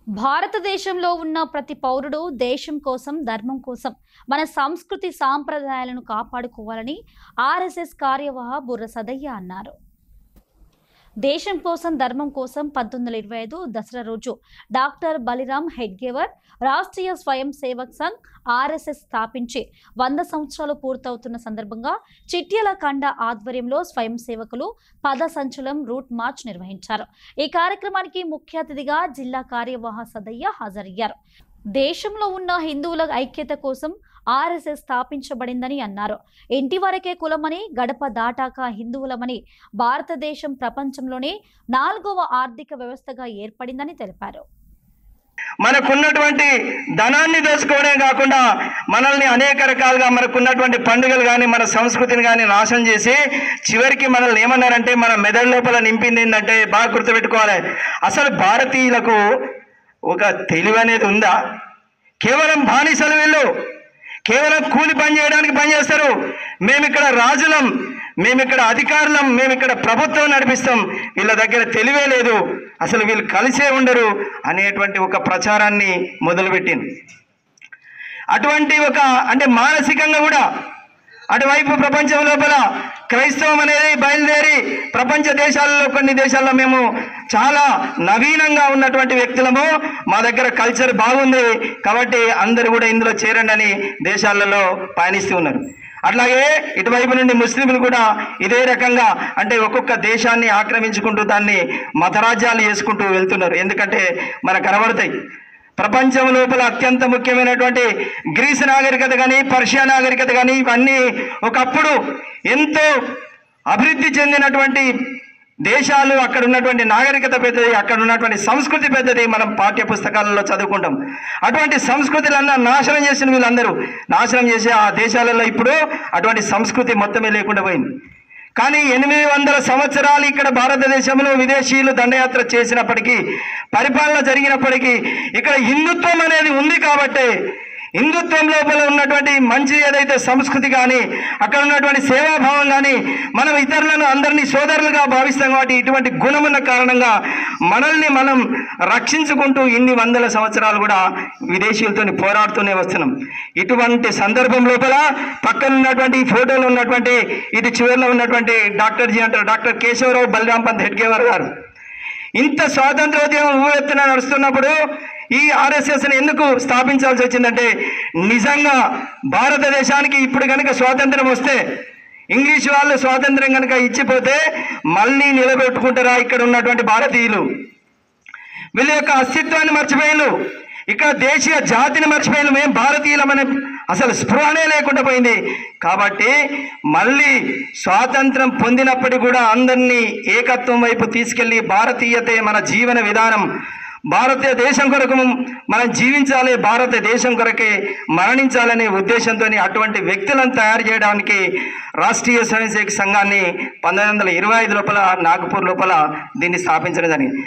భారతదేశంలో ఉన్న ప్రతి పౌరుడు దేశం కోసం, ధర్మం కోసం మన సంస్కృతి సాంప్రదాయాలను కాపాడుకోవాలని ఆర్ఎస్ఎస్ కార్యవాహ బుర్ర సదయ్య అన్నారు. దేశం కోసం, ధర్మం కోసం 1925 దసరా రోజు డాక్టర్ బలిరామ్ హెడ్గేవర్ రాష్ట్రీయ స్వయం సేవక్ సంఘ్ ఆర్ఎస్ఎస్ స్థాపించి 100 సంవత్సరాలు పూర్తవుతున్న సందర్భంగా చిట్యాల కండ ఆధ్వర్యంలో స్వయం సేవకులు పదసంచలనం రూట్ మార్చ్ నిర్వహించారు. ఈ కార్యక్రమానికి ముఖ్య అతిథిగా జిల్లా కార్యవాహ సదయ్య హాజరయ్యారు. దేశంలో ఉన్న హిందువుల ఐక్యత కోసం ఆర్ఎస్ఎస్ స్థాపించబడిందని అన్నారు. ఇంటి వరకే కులమని, గడప దాటాక హిందువులమని భారతదేశం ప్రపంచంలోనే 4వ ఆర్థిక వ్యవస్థగా ఏర్పడిందని తెలిపారు. మనకున్నటువంటి ధనాన్ని దోచుకోవడమే కాకుండా మనల్ని అనేక రకాలుగా మనకున్నటువంటి పండుగలు కానీ మన సంస్కృతిని కానీ నాశనం చేసి చివరికి మనల్ని ఏమన్నారంటే మన మెదడు లోపల నింపింది ఏంటంటే బాగా గుర్తుపెట్టుకోవాలి, అసలు భారతీయులకు ఒక తెలివి అనేది ఉందా? కేవలం బానిసలు వీళ్ళు, కేవలం కూలి పని చేయడానికి పనిచేస్తారు. మేమిక్కడ రాజులం, మేమిక్కడ అధికారులం, మేమిక్కడ ప్రభుత్వం నడిపిస్తాం, వీళ్ళ దగ్గర తెలివే లేదు, అసలు వీళ్ళు కలిసే ఉండరు అనేటువంటి ఒక ప్రచారాన్ని మొదలుపెట్టింది. అటువంటి ఒక అంటే మానసికంగా కూడా అటువైపు ప్రపంచం లోపల క్రైస్తవం అనేది బయలుదేరి ప్రపంచ దేశాలలో కొన్ని దేశాల్లో మేము చాలా నవీనంగా ఉన్నటువంటి వ్యక్తులము, మా దగ్గర కల్చర్ బాగుంది కాబట్టి అందరూ కూడా ఇందులో చేరండి అని దేశాలలో పయనిస్తూ ఉన్నారు. అట్లాగే ఇటువైపు నుండి ముస్లింలు కూడా ఇదే రకంగా అంటే ఒక్కొక్క దేశాన్ని ఆక్రమించుకుంటూ దాన్ని మతరాజ్యాలు చేసుకుంటూ వెళ్తున్నారు. ఎందుకంటే మనకు కనబడతాయి ప్రపంచం లోపల అత్యంత ముఖ్యమైనటువంటి గ్రీస్ నాగరికత కానీ, పర్షియా నాగరికత కానీ ఇవన్నీ ఒకప్పుడు ఎంతో అభివృద్ధి చెందినటువంటి దేశాలు. అక్కడ ఉన్నటువంటి నాగరికత పెద్దది, అక్కడ ఉన్నటువంటి సంస్కృతి పెద్దది, మనం పాఠ్య పుస్తకాలలో చదువుకుంటాం. అటువంటి సంస్కృతులన్నా నాశనం చేసిన వీళ్ళందరూ నాశనం చేసి ఆ దేశాలలో ఇప్పుడు అటువంటి సంస్కృతి మొత్తమే లేకుండా పోయింది. కానీ 800 సంవత్సరాలు ఇక్కడ భారతదేశంలో విదేశీయులు దండయాత్ర చేసినప్పటికీ, పరిపాలన జరిగినప్పటికీ ఇక్కడ హిందుత్వం అనేది ఉంది కాబట్టి హిందుత్వం లోపల ఉన్నటువంటి మంచి ఏదైతే సంస్కృతి కానీ అక్కడ ఉన్నటువంటి సేవాభావం కానీ మనం ఇతరులను అందరినీ సోదరులుగా భావిస్తాం కాబట్టి ఇటువంటి గుణమున్న కారణంగా మనల్ని మనం రక్షించుకుంటూ ఇన్ని వందల సంవత్సరాలు కూడా విదేశీయులతో పోరాడుతూనే వస్తున్నాం. ఇటువంటి సందర్భం లోపల పక్కన ఉన్నటువంటి ఫోటోలో ఉన్నటువంటి ఇది చివరిలో ఉన్నటువంటి డాక్టర్ జీ అంటారు, డాక్టర్ కేశవరావు బలిరామ్ పంత్ హెడ్గేవర్ గారు ఇంత స్వాతంత్రోద్యమం ఊవెత్తున నడుస్తున్నప్పుడు ఈ ఆర్ఎస్ఎస్ని ఎందుకు స్థాపించాల్సి వచ్చిందంటే, నిజంగా భారతదేశానికి ఇప్పుడు కనుక స్వాతంత్రం వస్తే, ఇంగ్లీష్ వాళ్ళు స్వాతంత్రం కనుక ఇచ్చిపోతే మళ్ళీ నిలబెట్టుకుంటారా ఇక్కడ ఉన్నటువంటి భారతీయులు? వీళ్ళ యొక్క అస్తిత్వాన్ని మర్చిపోయారు, ఇక్కడ దేశీయ జాతిని మర్చిపోయారు, మేము భారతీయులమనే అసలు స్పృహనే లేకుండా పోయింది. కాబట్టి మళ్ళీ స్వాతంత్రం పొందినప్పటికీ కూడా అందరినీ ఏకత్వం వైపు తీసుకెళ్ళి భారతీయతే మన జీవన విధానం, భారతదేశం కొరకు మనం జీవించాలి, భారతదేశం కొరకే మరణించాలనే ఉద్దేశంతో అటువంటి వ్యక్తులను తయారు చేయడానికి రాష్ట్రీయ స్వయం సేవక్ సంఘాన్ని 1925 లోపల నాగపూర్ లోపల దీన్ని స్థాపించడం జరిగింది.